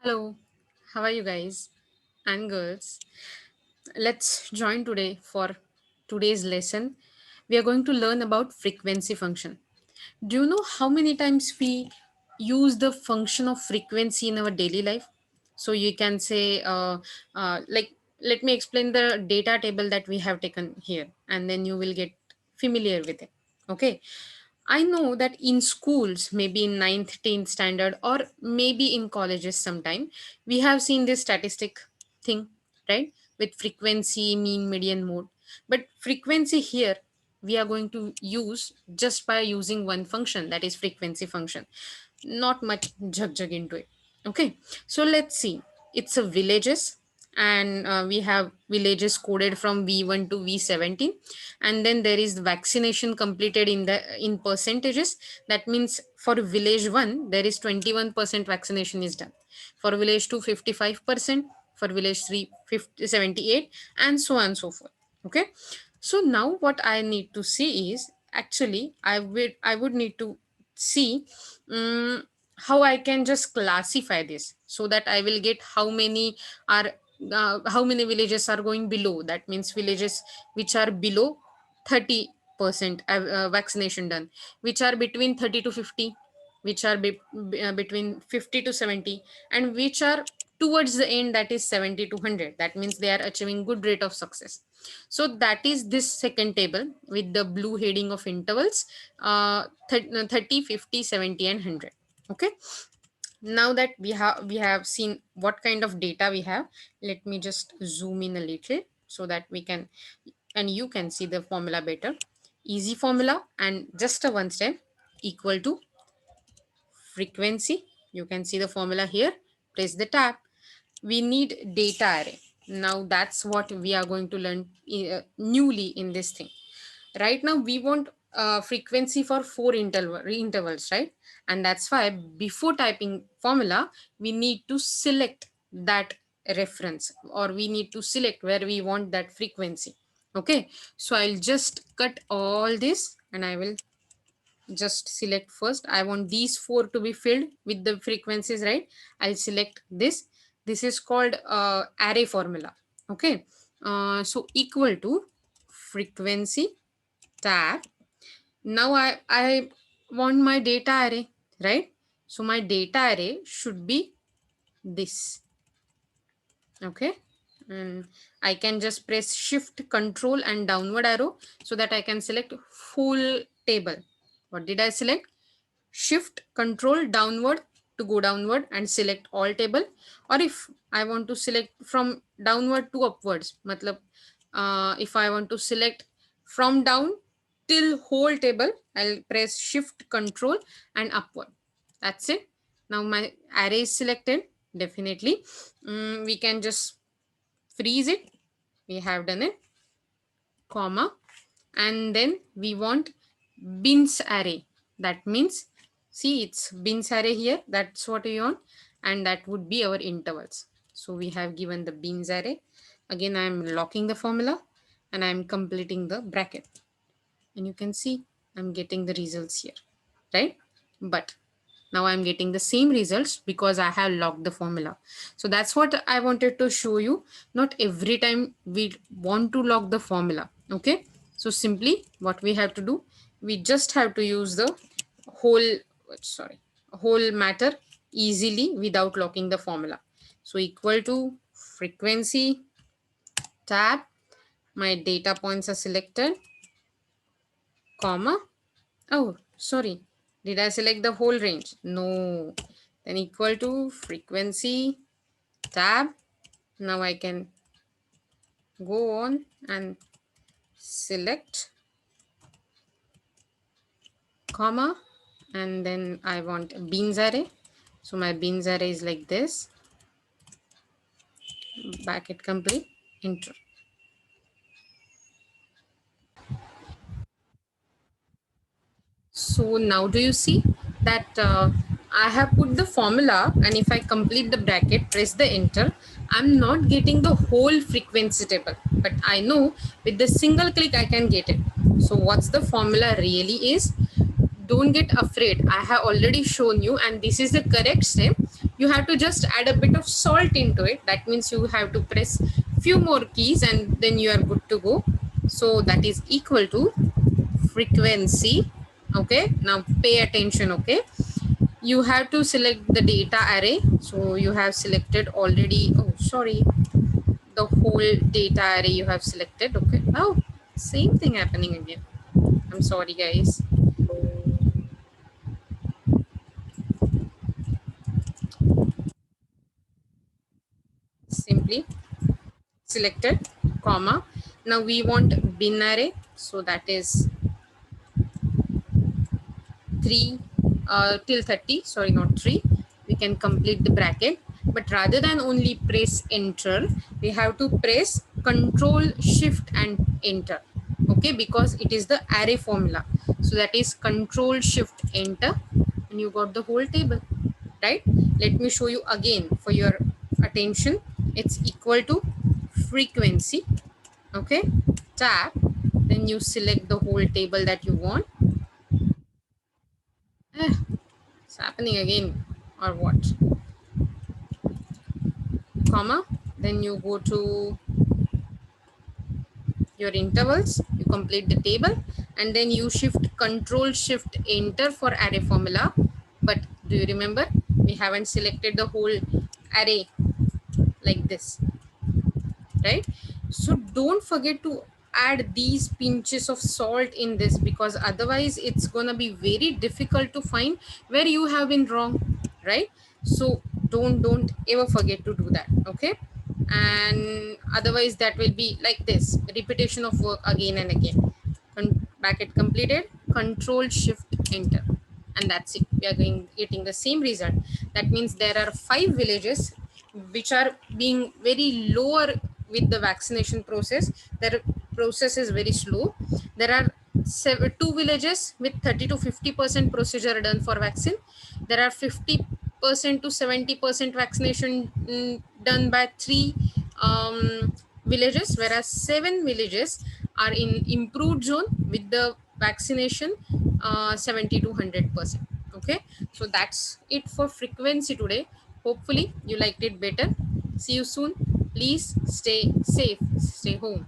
Hello, how are you guys and girls? Let's join today for today's lesson. We are going to learn about frequency function. Do you know how many times we use the function of frequency in our daily life? So you can say, let me explain the data table that we have taken here, and then you will get familiar with it. Okay. I know that in schools, maybe in ninth, 10th standard, or maybe in colleges sometime, we have seen this statistic thing, right? With frequency, mean, median, mode. But frequency here, we are going to use just by using one function, that is frequency function. Not much jug into it. Okay, so let's see. It's a villages, and we have villages coded from V1 to V17, and then there is vaccination completed in percentages. That means for village 1 there is 21% vaccination is done, for village 2 55%, for village 3 50, 78, and so on and so forth. Okay, so now what I need to see is, actually I would need to see how I can just classify this so that I will get are how many villages are going below. That means villages which are below 30% vaccination done, which are between 30 to 50, which are between 50 to 70, and which are towards the end, that is 70 to 100. That means they are achieving good rate of success. So that is this second table with the blue heading of intervals, 30, 50, 70, and 100. Okay, now that we have seen what kind of data we have, let me just zoom in a little so that we can and you can see the formula better. Easy formula, and just a one step, equal to frequency. You can see the formula here. Press the tab. We need data array. Now that's what we are going to learn newly in this thing. Right now we want frequency for four intervals, right? And that's why before typing formula, we need to select that reference, or we need to select where we want that frequency. Okay, so I'll just cut all this and I will just select. First I want these four to be filled with the frequencies, right? I'll select this is called array formula. Okay, so equal to frequency tab. Now I want my data array, right? So my data array should be this. Okay, and I can just press shift control and downward arrow so that I can select full table. What did I select? Shift control downward to go downward and select all table. Or if I want to select from downward to upwards, matlab, if I want to select from down till whole table, I'll press shift control and upward. That's it. Now my array is selected. Definitely we can just freeze it. We have done it, comma, and then we want bins array. That means, see, it's bins array here. That's what we want, and that would be our intervals. So we have given the bins array. Again, I'm locking the formula and I'm completing the bracket, and you can see I'm getting the results here, right? But now I'm getting the same results because I have locked the formula. So that's what I wanted to show you. Not every time we want to lock the formula. Okay, so simply what we have to do, we just have to use the whole sorry whole matter easily without locking the formula. So equal to frequency tab, my data points are selected, comma. Oh, sorry. Did I select the whole range? No. Then equal to frequency tab. Now I can go on and select, comma, and then I want beans array. So my beans array is like this. Bracket complete, enter. So now do you see that I have put the formula, and if I complete the bracket, press the enter, I'm not getting the whole frequency table, but I know with the single click I can get it. So what's the formula really is? Don't get afraid. I have already shown you, and this is the correct step. You have to just add a bit of salt into it. That means you have to press few more keys and then you are good to go. So that is equal to frequency. Okay, now pay attention. Okay, you have to select the data array. So you have selected already, oh sorry, the whole data array you have selected. Okay, oh, same thing happening again. I'm sorry guys. Simply selected, comma. Now we want bin array, so that is 3 till 30, sorry, not 3. We can complete the bracket, but rather than only press enter, we have to press control shift and enter. Okay, because it is the array formula. So that is control shift enter, and you got the whole table, right? Let me show you again for your attention. It's equal to frequency. Okay, tab, then you select the whole table that you want. Eh, it's happening again, or what? Comma, then you go to your intervals, you complete the table, and then you shift control shift enter for array formula. But do you remember, we haven't selected the whole array like this, right? So don't forget to add these pinches of salt in this, because otherwise it's gonna be very difficult to find where you have been wrong, right? So don't ever forget to do that. Okay, and otherwise that will be like this repetition of work again and again. Bracket completed, control shift enter, and that's it. We are getting the same result. That means there are 5 villages which are being very lower with the vaccination process. Their process is very slow. There are 2 villages with 30 to 50% procedure done for vaccine. There are 50% to 70% vaccination done by 3 villages, whereas 7 villages are in improved zone with the vaccination 70 to 100%. Okay, so that's it for frequency today. Hopefully you liked it better. See you soon. Please stay safe, stay home.